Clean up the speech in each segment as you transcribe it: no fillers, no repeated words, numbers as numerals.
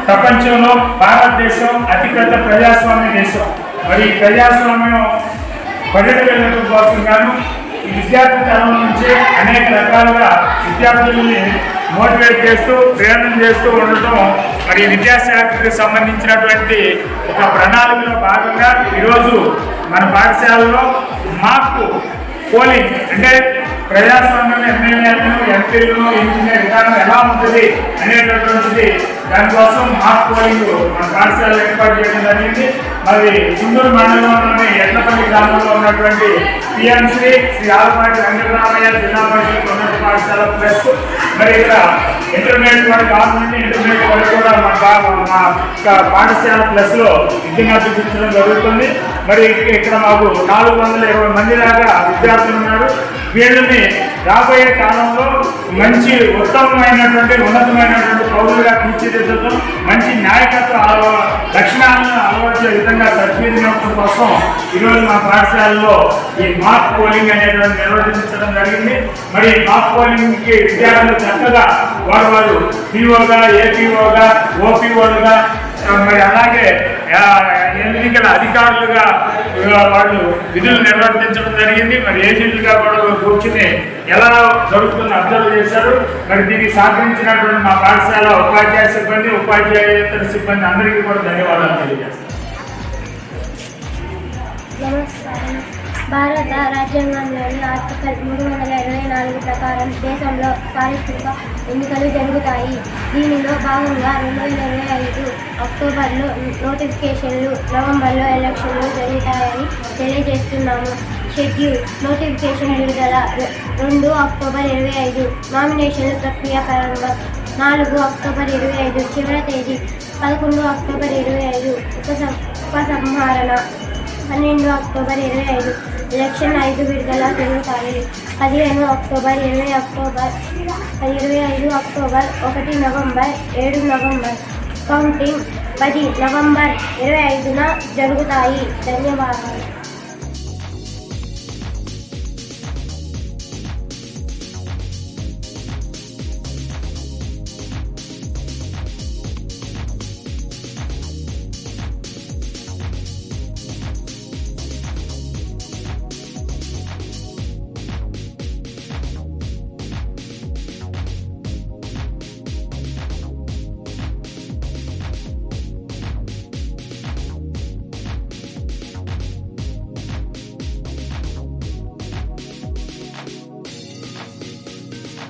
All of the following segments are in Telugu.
ప్రపంచంలో భారతదేశం అతిపెద్ద ప్రజాస్వామ్య దేశం. మరి ఈ ప్రజాస్వామ్యం పర్యటన కోసం గాను ఈ విద్యార్థి తరం నుంచి అనేక రకాలుగా విద్యార్థుల్ని మోటివేట్ చేస్తూ ప్రేరణ చేస్తూ ఉండటం మరి విద్యాశాఖకి సంబంధించినటువంటి ఒక ప్రణాళికలో భాగంగా ఈరోజు మన పాఠశాలలో మాకు పోలింగ్ అంటే ప్రజాస్వామ్యం ఎమ్మెల్యేలను ఎంపీలను ఎన్నికల విధానం ఎలా ఉంటుంది అనేటటువంటిది దానికోసం మాక్ పోలింగ్ మన పాఠశాలలో ఏర్పాటు చేయడం జరిగింది. మరి చిందూరు మండలంలోని ఎట్లపల్లి గ్రామంలో ఉన్నటువంటి పిఎంశ్రీ శ్రీ ఆలపాటి వెంకటరామయ్య జిల్లా పరిషత్ ఉన్నత పాఠశాల ప్లస్ మరి ఇక్కడ ఇంటర్మీడియట్ వరకు గవర్నమెంట్ ఇంటర్మీడియట్ వరకు కూడా మా పాఠశాల ప్లస్ లో విద్యను అభ్యసించడం జరుగుతుంది. మరి ఇక్కడ మాకు 420 మంది దాకా విద్యార్థులు ఉన్నారు. వీళ్ళని రాబోయే కాలంలో మంచి ఉత్తమమైనటువంటి ఉన్నతమైనటువంటి పౌరులుగా తీర్చిదిద్దడం, మంచి నాయకత్వ లక్షణాలను అలవర్చే విధంగా సద్వినియోగం కోసం ఈరోజు మా పాఠశాలలో ఈ మాక్ పోలింగ్ అనేటువంటి నిర్వహించడం జరిగింది. మరి మాక్ పోలింగ్కి విద్యార్థులు చక్కగా వారు పీఓగా, ఏపీఓగా, ఓపీఓలుగా మరి అలాగే ఎన్నికల అధికారులుగా వాళ్ళు విధులు నిర్వర్తించడం జరిగింది. మరి ఏజెంట్లుగా కూడా కూర్చుని ఎలా జరుగుతుందో అబ్జర్వ్ చేశారు. మరి దీనికి సహకరించినటువంటి మా పాఠశాల ఉపాధ్యాయ సిబ్బంది, ఉపాధ్యాయేతర సిబ్బంది అందరికీ కూడా ధన్యవాదాలు తెలియజేస్తాను. భారత రాజ్యాంగంలోని ఆర్టికల్ 324 ప్రకారం దేశంలో సార్వత్రిక ఎన్నికలు జరుగుతాయి. దీనిలో భాగంగా 2025 అక్టోబర్లో నోటిఫికేషన్లు, నవంబర్లో ఎలక్షన్లు జరుగుతాయని తెలియజేస్తున్నాము. షెడ్యూల్ నోటిఫికేషన్ విడుదల 2 అక్టోబర్ 25, నామినేషన్ల ప్రక్రియ ప్రారంభం 4 అక్టోబర్ 25, చివరి తేదీ 11 అక్టోబర్ 25, ఉపసంహరణ 12 అక్టోబర్ 25, ఎలక్షన్ 5 విడుదల జరుగుతాయి. 15 October, 20 October, 25 October, 1 November, 7 November, counting 10 November 25న జరుగుతాయి. ధన్యవాదాలు.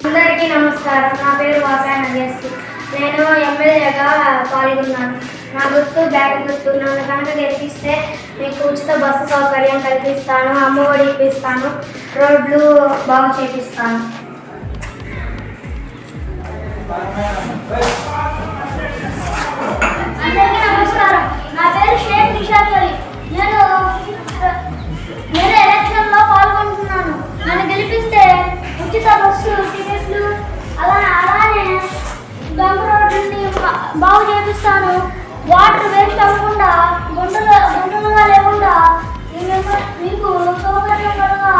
అందరికీ నమస్కారం. నా పేరు వాసాయ నగేష్. నేను ఎమ్మెల్యేగా పాల్గొన్నాను. నా గుర్తు బ్యాగ్ గుర్తు. నన్ను కనుక గెలిపిస్తే మీకు ఉచిత బస్సు సౌకర్యం కల్పిస్తాను, అమ్మఒడి ఇప్పిస్తాను, రోడ్లు బాగు చేపిస్తాను. అందరికీ నమస్కారం. నా పేరు షేక్ నిషాద్ అలీ. నేను ఎలక్షన్లో పాల్గొంటున్నాను. నన్ను గెలిపిస్తే ఉచిత బస్సు టికెట్లు అలానే గంగ రోడ్లని బాగు చేపిస్తాను. వాటర్ వేస్ట్ అవ్వకుండా గుంటలుగా లేకుండా మీకు సౌకర్యంగా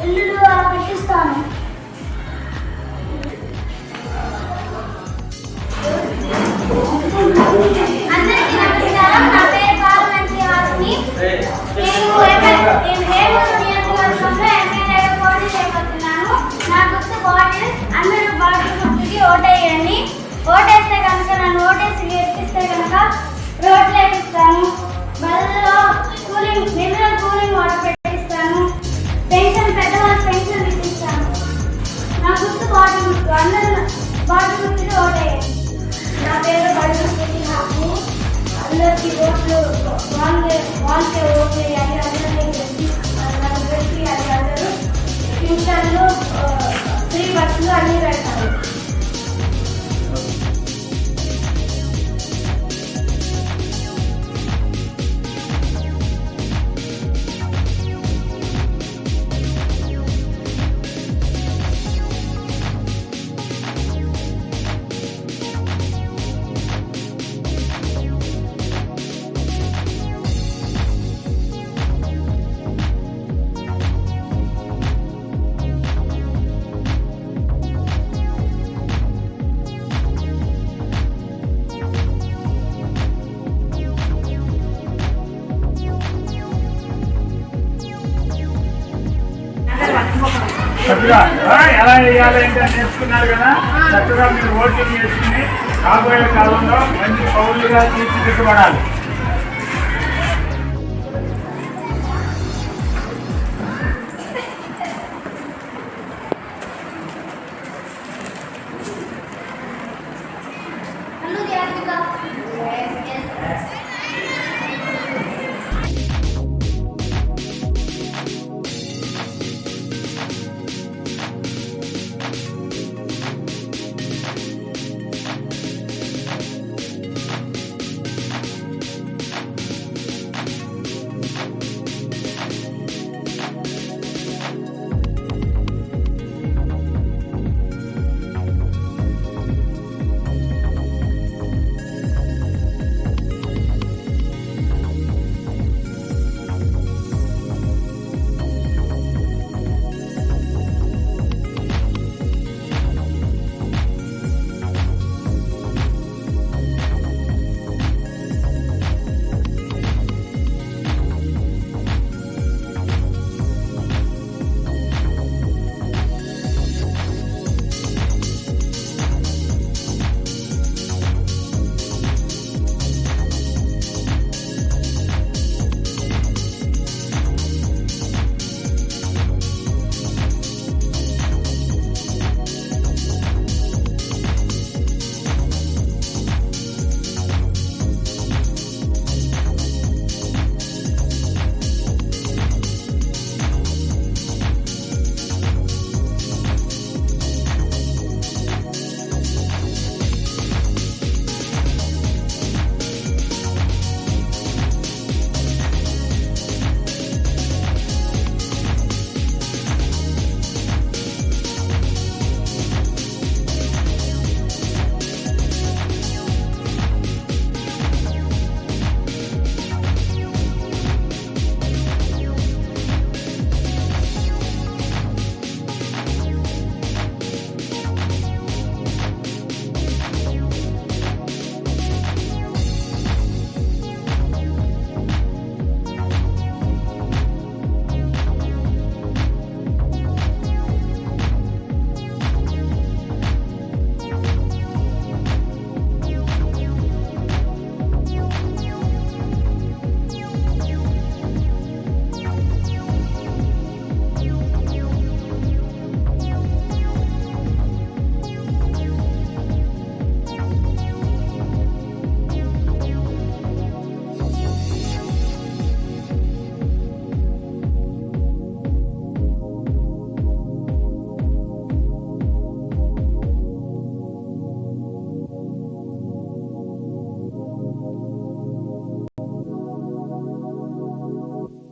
ఇల్లులు అలా పెట్టిస్తాను. అందరికీ నమస్కారం. నా పేరు పార్లమెంటరీ హాస్ని. నేను హేమూరు నియోజకవర్గంలో ఎమ్మెల్యేగా పోటీ చేయబోతున్నాను. నా గుర్తు బాటిల్. అందరూ బాటిల్ గుర్తుకి ఓటేయండి. ఓటేస్తే కనుక నన్ను ఓటేసి గెలిపిస్తే కనుక రోడ్లు వేపిస్తాను. బదుల్లో కూలింగ్ వాటర్ పెట్టిస్తాను. పెన్షన్ పెద్దవాళ్ళకి పెన్షన్ ఇప్పిస్తాను. నా గుర్తు బాటిల్ గుర్తు. అందరూ బాటిల్ గుర్తుకి ఓటేయండి. నా పేరు బడుగుతుంది హాస్ని. అందరికీ ఓట్లు వాళ్ళకే ఓట్లు వేయాలి. అందరినీ నన్ను పెట్టియాలి. అందరూ ట్యూషన్లు, ఫ్రీ బస్సులు అన్నీ పెడతారు. చక్కగా ఎలా వేయాలి అంటే నేర్చుకున్నారు కదా, చక్కగా మీరు ఓటింగ్ చేసుకుని రాబోయే కాలంలో మంచి పౌరులుగా తీర్చిదిద్దబడాలి.